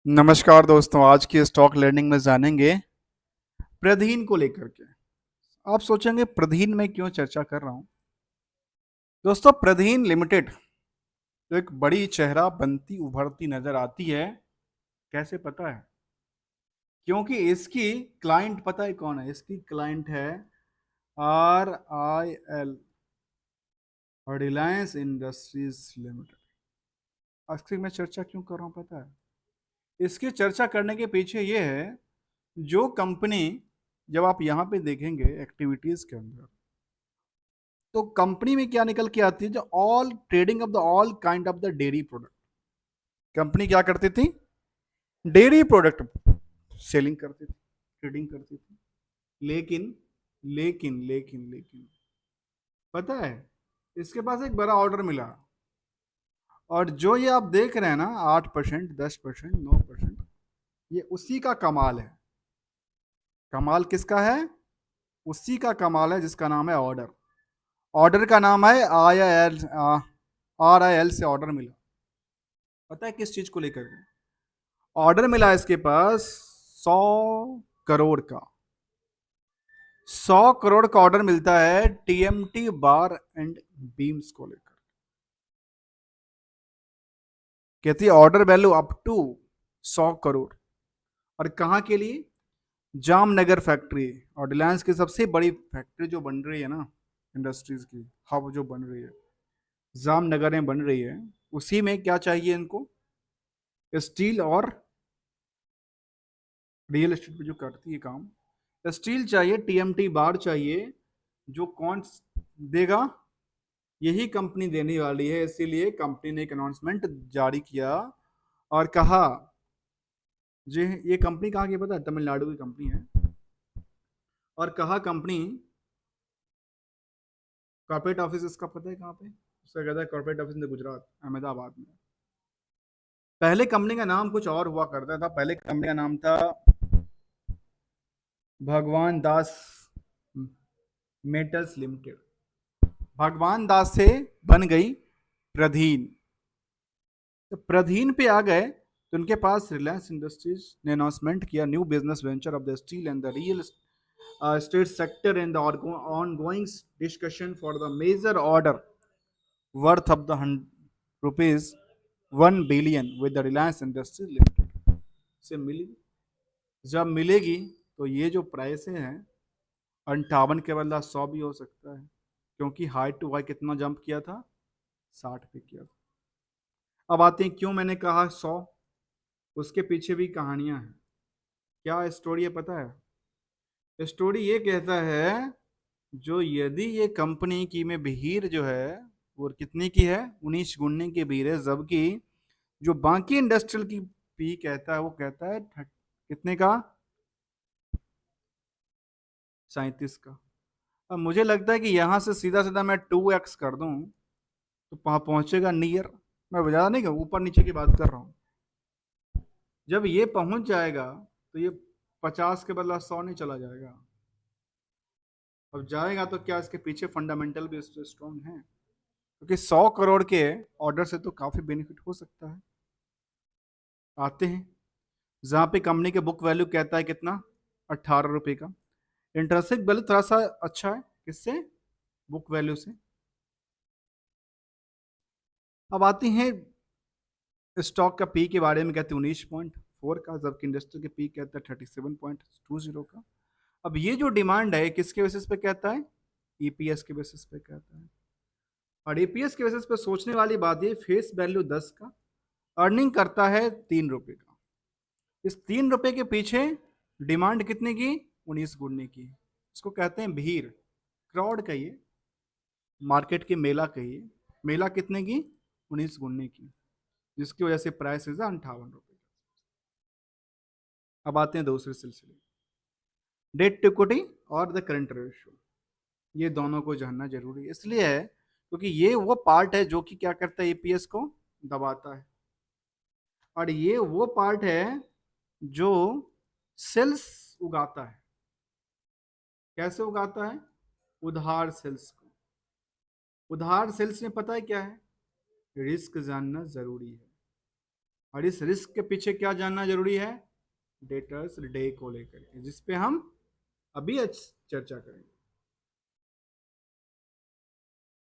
नमस्कार दोस्तों। आज की स्टॉक लर्निंग में जानेंगे प्रधीन को लेकर के। आप सोचेंगे प्रधीन में क्यों चर्चा कर रहा हूं। दोस्तों, प्रधीन लिमिटेड जो एक बड़ी चेहरा बनती उभरती नजर आती है, कैसे पता है? क्योंकि इसकी क्लाइंट पता है कौन है? इसकी क्लाइंट है RIL, रिलायंस इंडस्ट्रीज लिमिटेड। आखिर मैं चर्चा क्यों कर रहा हूं पता है? इसकी चर्चा करने के पीछे ये है, जो कंपनी, जब आप यहां पे देखेंगे एक्टिविटीज के अंदर, तो कंपनी में क्या निकल के आती है? जो all trading of the all kind of the dairy product. Company क्या करती थी? डेयरी प्रोडक्ट सेलिंग करती थी, ट्रेडिंग करती थी। लेकिन लेकिन लेकिन लेकिन पता है, इसके पास एक बड़ा ऑर्डर मिला, और जो ये आप देख रहे हैं ना, 8%, 10%, 9%, ये उसी का कमाल है। कमाल किसका है? उसी का कमाल है जिसका नाम है ऑर्डर। ऑर्डर का नाम है RIL से ऑर्डर मिला। पता है किस चीज को लेकर के? ऑर्डर मिला इसके पास 100 करोड़ का। 100 करोड़ का ऑर्डर मिलता है TMT बार एंड बीम्स को लेकर। कहती है order value up to 100 crore. और कहाँ के लिए? जामनगर फैक्ट्री। और रिलायंस की सबसे बड़ी फैक्ट्री जो बन रही है ना, इंडस्ट्रीज की हब जो बन रही है, जामनगर में बन रही है। उसी में क्या चाहिए इनको? स्टील और रियल एस्टेट पे जो करती है काम, स्टील चाहिए, TMT बार चाहिए। जो कौन देगा? यही कंपनी देने वाली है। इसीलिए कंपनी ने एक अनाउंसमेंट जारी किया और कहा, जी ये कंपनी कहाँ की पता है? तमिलनाडु की कंपनी है। और कहा कंपनी, कॉर्पोरेट ऑफिस इसका पता है कहाँ पे? उसका कहता है corporate office in Gujarat, Ahmedabad में। पहले कंपनी का नाम कुछ और हुआ करता था। पहले कंपनी का नाम था भगवान दास मेटल्स लिमिटेड। भगवान दास से बन गई प्रधीन। तो प्रधीन पे आ गए तो उनके पास रिलायंस इंडस्ट्रीज ने अनाउंसमेंट किया new business venture of the steel and the real estate sector in the ongoing discussion for the major order worth of the rupees 1 billion with the Reliance Industries Limited से मिली। जब मिलेगी तो ये जो price हैं 58 के बदला 100 भी हो सकता है, क्योंकि हाई टू हाई कितना जंप किया था? 60 पे किया था। अब आते हैं क्यों मैंने कहा 100। उसके पीछे भी कहानियां हैं। क्या स्टोरी है पता है? स्टोरी ये कहता है, जो यदि ये कंपनी की में भीड़ जो है वो कितने की है? 19 गुने की भीड़ है। जबकि जो बाकी इंडस्ट्रियल की पी कहता है, वो कहता है कितने का? 37 का। अब मुझे लगता है कि यहां से सीधा सीधा मैं 2x कर दूं तो पहुंचेगा नियर। मैं ज्यादा नहीं, ऊपर नीचे की बात कर रहा हूं। जब ये पहुंच जाएगा तो ये 50 के बदला 100 नहीं चला जाएगा। अब जाएगा तो क्या इसके पीछे फंडामेंटल भी स्ट्रॉन्ग है? क्योंकि 100 करोड़ के ऑर्डर से तो काफी बेनिफिट हो सकता है। आते हैं जहां पे कंपनी के बुक वैल्यू कहता है कितना? 18 रुपए का। इंटरेंसिक वैल्यू थोड़ा सा अच्छा है। किससे? बुक वैल्यू से। अब आती हैं स्टॉक का पी के बारे में, कहते हैं 19.4 का, जबकि इंडस्ट्री के पी कहता है 37.20 का। अब ये जो डिमांड है किसके बेसिस पे कहता है? EPS के बेसिस पे कहता है। और EPS के बेसिस पे सोचने वाली बात ये, फेस वैल्यू 10 का, अर्निंग करता है 3 रुपए का। इस 3 रुपए के पीछे डिमांड कितने की? 19 गुने की। इसको कहते हैं भीड़, क्राउड कहिए, मार्केट की मेला कहिए। मेला कितने की? 19 गुने की, जिसकी वजह से प्राइस इज 58 रुपए। अब आते हैं दूसरे सिलसिले, डेट टू इक्विटी और द करंट रेशियो। ये दोनों को जानना जरूरी इसलिए है क्योंकि ये वो पार्ट है जो कि क्या करता है? EPS को दबाता है। और ये वो पार्ट है जो सेल्स उगाता है। कैसे उगाता है? उधार सेल्स को। उधार सेल्स में पता है क्या है? रिस्क जानना जरूरी है। और इस रिस्क के पीछे क्या जानना जरूरी है, डेटर्स डे को लेकर के, जिसपे हम अभी चर्चा करेंगे।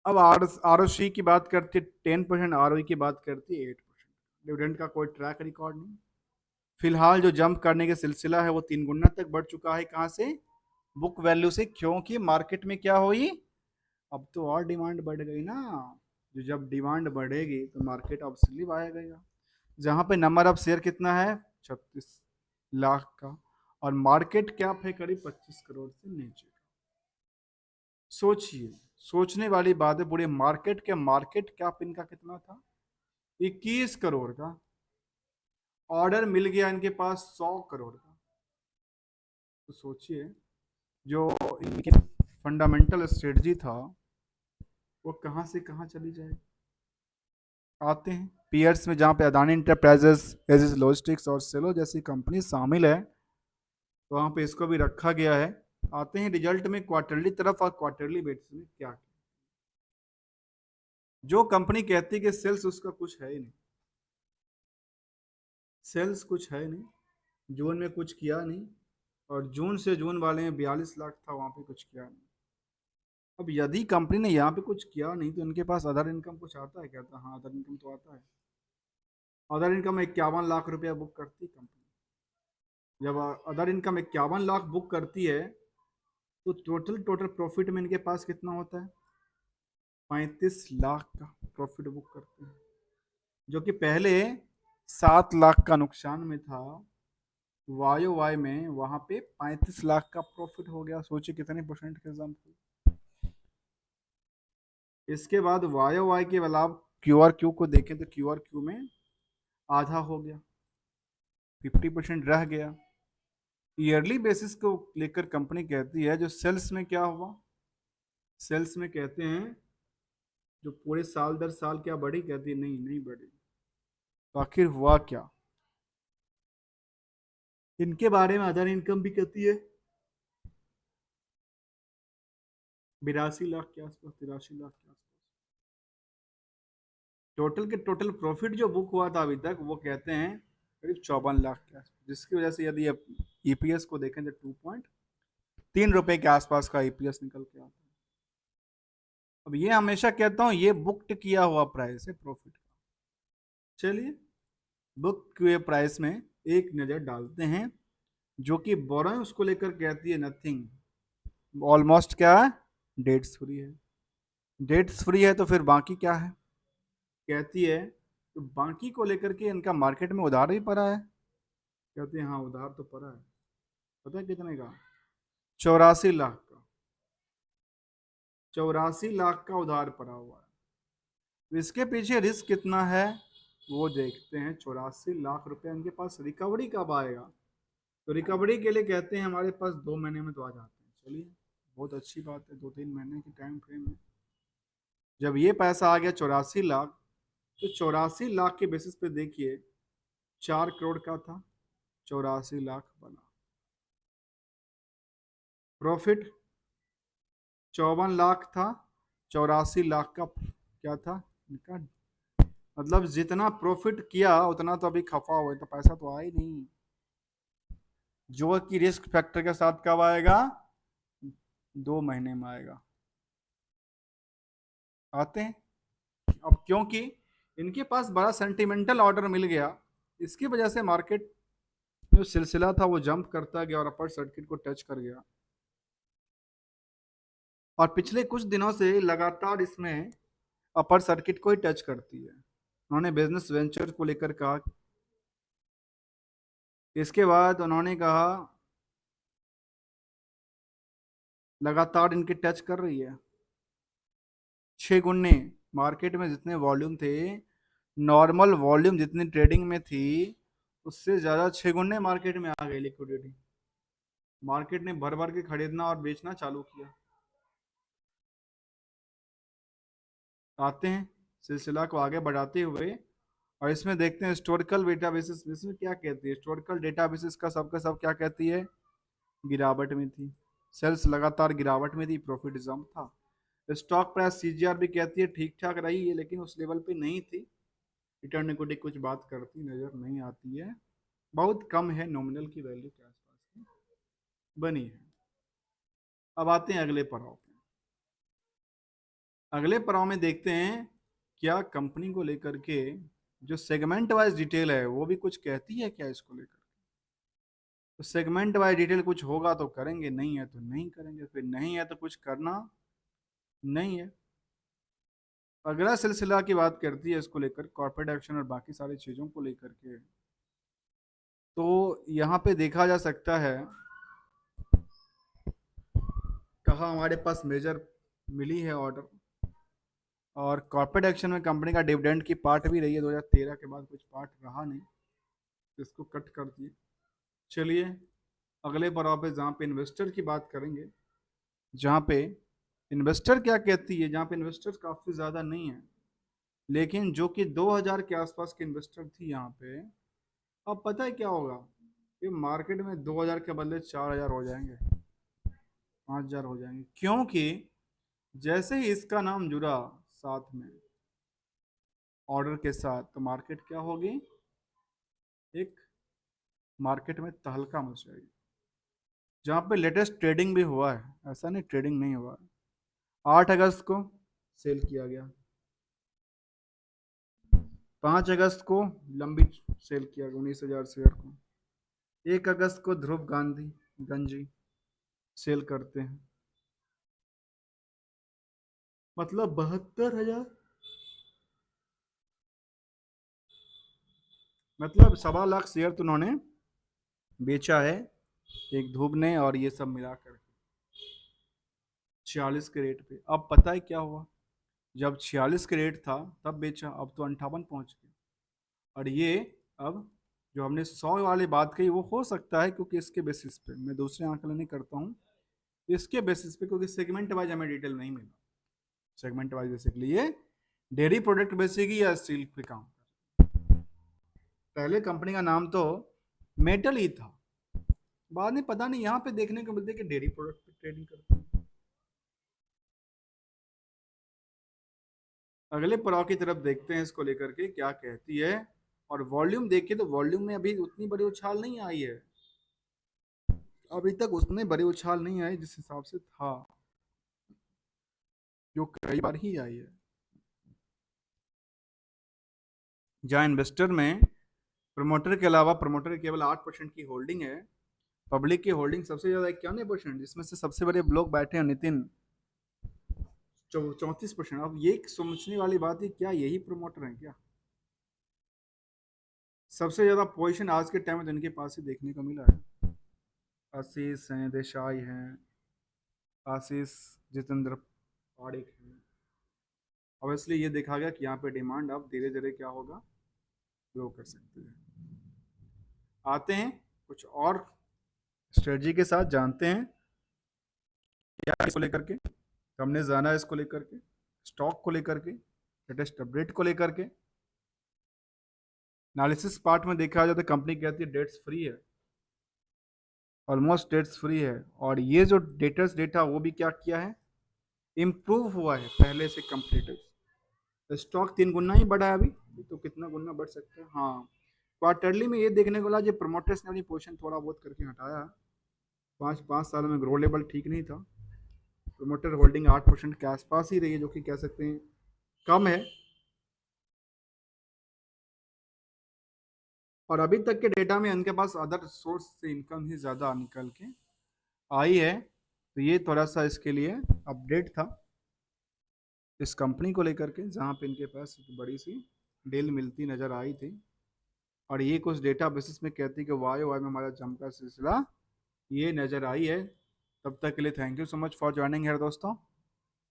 अब आर सी की बात करती है 10%, आर की बात करती है 8%। डिविडेंड का कोई ट्रैक रिकॉर्ड नहीं। फिलहाल जो जंप करने का सिलसिला है वो 3 गुना तक बढ़ चुका है। कहाँ से, बुक वैल्यू से, क्योंकि मार्केट में क्या हुई, अब तो और डिमांड बढ़ गई ना। जो जब डिमांड बढ़ेगी तो मार्केट ऑब्वियसली बढ़ेगा। जहां पे नंबर ऑफ शेयर कितना है, 36 लाख का, और मार्केट कैप है करीब 25 करोड़ से नीचे का। सोचिए, सोचने वाली बात है, पूरे मार्केट कैप इनका कितना था, 21 करोड़ का। ऑर्डर मिल गया इनके पास 100 करोड़ का। तो सोचिए, जो इनकी फंडामेंटल स्ट्रेटजी था वो कहाँ से कहाँ चली जाए। आते हैं पीयर्स में, जहाँ पे अदानी इंटरप्राइजेस, एजिस लॉजिस्टिक्स और सेलो जैसी कंपनी शामिल है, तो वहाँ पे इसको भी रखा गया है। आते हैं रिजल्ट में, क्वार्टरली तरफ और क्वार्टरली बेसिस में क्या। जो कंपनी कहती है कि सेल्स उसका कुछ है ही नहीं, सेल्स कुछ है नहीं, जून में कुछ किया नहीं, और जून से जून वाले में 42 लाख था, वहाँ पे कुछ किया नहीं। अब यदि कंपनी ने यहाँ पे कुछ किया नहीं तो इनके पास अदर इनकम कुछ आता है क्या, हाँ अदर इनकम तो आता है। अदर इनकम 51 लाख रुपया बुक करती कंपनी। जब अदर इनकम 51 लाख बुक करती है तो टोटल प्रॉफिट में इनके पास कितना होता है, 35 लाख का प्रॉफिट बुक करते हैं, जो कि पहले 7 लाख का नुकसान में था। वायो वाई में वहां पे 35 लाख का प्रॉफिट हो गया। सोचिए कितने परसेंट के जंप हुई। इसके बाद वायो वाई के अलावा क्यू आर क्यू को देखें तो क्यू आर क्यू में आधा हो गया, 50% रह गया। ईयरली बेसिस को लेकर कंपनी कहती है जो सेल्स में क्या हुआ, सेल्स में कहते हैं जो पूरे साल दर साल क्या बढ़ी, कहती है नहीं नहीं बढ़ी। तो आखिर हुआ क्या, इनके बारे में अदर इनकम भी कहती है 82 लाख के आसपास, 83 लाख के आसपास। टोटल के टोटल प्रॉफिट जो बुक हुआ था अभी तक वो कहते हैं करीब 54 लाख के आसपास, जिसकी वजह से यदि ईपीएस को देखें तो 2.3 रुपए के आसपास का ईपीएस निकल के आता है। अब ये हमेशा कहता हूं ये बुक्ड किया हुआ प्राइस है प्रॉफिट का। चलिए बुक किए प्राइस में एक नजर डालते हैं, जो कि बोरोइंग उसको लेकर कहती है नथिंग, ऑलमोस्ट क्या है, डेट्स फ्री है। डेट्स फ्री है तो फिर बाकी क्या है, कहती है तो बाकी को लेकर के इनका मार्केट में उधार भी पड़ा है। कहते हैं हाँ उधार तो पड़ा है, पता है कितने का, 84 लाख का, 84 लाख का उधार पड़ा हुआ है। तो इसके पीछे रिस्क कितना है वो देखते हैं। 84 लाख रुपए इनके पास रिकवरी कब आएगा, तो रिकवरी के लिए कहते हैं हमारे पास 2 महीने में तो आ जाते हैं। चलिए बहुत अच्छी बात है, 2-3 महीने की टाइम फ्रेम है। जब ये पैसा आ गया 84 लाख, तो 84 लाख के बेसिस पे देखिए 4 करोड़ का था, 84 लाख बना। प्रॉफिट 54 लाख था, 84 लाख का क्या था इनका, मतलब जितना प्रॉफिट किया उतना तो अभी खफा हुआ है, तो पैसा तो आया ही नहीं। जो कि रिस्क फैक्टर के साथ कब आएगा, 2 महीने में आएगा। आते हैं अब, क्योंकि इनके पास बड़ा सेंटिमेंटल ऑर्डर मिल गया, इसकी वजह से मार्केट जो सिलसिला था वो जंप करता गया और अपर सर्किट को टच कर गया। और पिछले कुछ दिनों से लगातार इसमें अपर सर्किट को ही टच करती है। उन्होंने बिजनेस वेंचर को लेकर कहा, इसके बाद उन्होंने कहा लगातार इनकी टच कर रही है। 6 गुने मार्केट में जितने वॉल्यूम थे, नॉर्मल वॉल्यूम जितनी ट्रेडिंग में थी उससे ज्यादा 6 गुने मार्केट में आ गई लिक्विडिटी। मार्केट ने भर भर के खरीदना और बेचना चालू किया। आते हैं सिलसिला को आगे बढ़ाते हुए, और इसमें देखते हैं हिस्टोरिकल डेटाबेसिस इसमें क्या कहती है। हिस्टोरिकल डेटाबेसिस का सबका सब क्या कहती है, गिरावट में थी। सेल्स लगातार गिरावट में थी, प्रॉफिट जंप था। स्टॉक प्राइस सीजीआर भी कहती है ठीक ठाक रही है, लेकिन उस लेवल पे नहीं थी रिटर्न इक्विटी कुछ बात करती नजर नहीं आती है, बहुत कम है, नॉमिनल की वैल्यू के आसपास की बनी है। अब आते हैं अगले पड़ाव पे। अगले पड़ाव में देखते हैं क्या कंपनी को लेकर के जो सेगमेंट वाइज डिटेल है वो भी कुछ कहती है क्या इसको लेकर। तो सेगमेंट वाइज डिटेल कुछ होगा तो करेंगे, नहीं है तो नहीं करेंगे, फिर नहीं है तो कुछ करना नहीं है। अगला सिलसिला की बात करती है इसको लेकर कॉर्पोरेट एक्शन और बाकी सारी चीज़ों को लेकर के। तो यहाँ पे देखा जा सकता है, कहा हमारे पास मेजर मिली है ऑर्डर, और कॉर्पोरेट एक्शन में कंपनी का डिविडेंड की पार्ट भी रही है, 2013 के बाद कुछ पार्ट रहा नहीं, इसको कट कर दिए। चलिए अगले पड़ाव पे जहाँ पे इन्वेस्टर की बात करेंगे, जहाँ पे इन्वेस्टर क्या कहती है, जहाँ पे इन्वेस्टर काफ़ी ज़्यादा नहीं है, लेकिन जो कि 2000 के आसपास के इन्वेस्टर थी यहाँ पे। अब पता है क्या होगा, ये मार्केट में 2000 के बदले 4000 हो जाएंगे, 5000 हो जाएंगे, क्योंकि जैसे ही इसका नाम जुड़ा साथ में ऑर्डर के साथ, तो मार्केट क्या होगी, एक मार्केट में तहलका मच जाएगी। जहाँ पे लेटेस्ट ट्रेडिंग भी हुआ है, ऐसा नहीं ट्रेडिंग नहीं हुआ है, 8 अगस्त को सेल किया गया, 5 अगस्त को लंबी सेल किया गया 19,000 शेयर को, 1 अगस्त को ध्रुव गांधी गंजी सेल करते हैं, मतलब 72,000, मतलब 1.25 लाख शेयर तो उन्होंने बेचा है एक धूप ने, और ये सब मिलाकर 46 के रेट पे। अब पता है क्या हुआ, जब 46 के रेट था तब बेचा, अब तो 58 पहुंच गया। और ये अब जो हमने 100 वाली बात कही वो हो सकता है, क्योंकि इसके बेसिस पे मैं दूसरे आंकलन नहीं करता हूँ, इसके बेसिस पे, क्योंकि सेगमेंट वाइज हमें डिटेल नहीं मिला। सेगमेंट वाइज बेसिकली ये डेयरी प्रोडक्ट बेचेगी या स्टील पे काम। पहले कंपनी का नाम तो मेटल ही था, बाद में पता नहीं यहाँ पे देखने को मिलते कि डेयरी प्रोडक्ट पे ट्रेडिंग करते हैं। अगले पड़ाव की तरफ देखते हैं इसको लेकर के क्या कहती है। और वॉल्यूम देखिए तो वॉल्यूम में अभी उतनी बड़ी उछाल नहीं आई है, अभी तक उतने बड़े उछाल नहीं आए जिस हिसाब से था, जो कई बार ही आई है। जहाँ इन्वेस्टर में प्रमोटर के अलावा, प्रमोटर केवल 8% की होल्डिंग है, पब्लिक की होल्डिंग सबसे ज्यादा 91%, जिसमें से सबसे बड़े लोग बैठे हैं नितिन 34%। अब ये सोचने वाली बात है, क्या यही प्रमोटर है क्या। सबसे ज्यादा पोजीशन आज के टाइम में तो इनके पास ही देखने को मिला है। आशीष हैं, देसाई हैं, आशीष जितेंद्र पाड़िक हैं। ऑब्वियसली ये देखा गया कि यहाँ पे डिमांड अब धीरे धीरे क्या होगा, ग्रो कर सकते हैं। आते हैं कुछ और स्ट्रेटजी के साथ, जानते हैं क्या इसको लेकर के, हमने जाना है इसको लेकर के, स्टॉक को लेकर के, लेटेस्ट अपडेट को लेकर के। एनालिसिस पार्ट में देखा जाए तो कंपनी कहती है डेट्स फ्री है, ऑलमोस्ट डेट्स फ्री है, और ये जो डेटर्स डेटा वो भी क्या किया है, इम्प्रूव हुआ है पहले से कंप्लीटेड। तो स्टॉक 3 गुना ही बढ़ा है अभी, तो कितना गुना बढ़ सकता है। हाँ, क्वार्टरली में ये देखने को मिला जो प्रमोटर्स ने अपनी पोजीशन थोड़ा बहुत करके हटाया, 5 साल में ग्रो लेवल ठीक नहीं था, प्रमोटर होल्डिंग 8% के आसपास ही रही है, जो कि कह सकते हैं कम है। और अभी तक के डेटा में उनके पास अदर सोर्स से इनकम ही ज़्यादा निकल के आई है। तो ये थोड़ा सा इसके लिए अपडेट था इस कंपनी को लेकर के, जहाँ पे इनके पास एक बड़ी सी डील मिलती नज़र आई थी। और ये कुछ डेटा बेसिस में कहती कि वाई वाई में हमारा जम का सिलसिला ये नज़र आई है। तब तक के लिए thank you so much for joining है दोस्तों,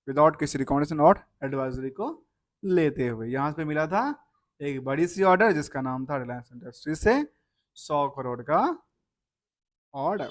विदाउट किसी रिकमेंडेशन और एडवाइजरी को लेते हुए। यहाँ पे मिला था एक बड़ी सी ऑर्डर जिसका नाम था रिलायंस इंडस्ट्री से 100 करोड़ का ऑर्डर।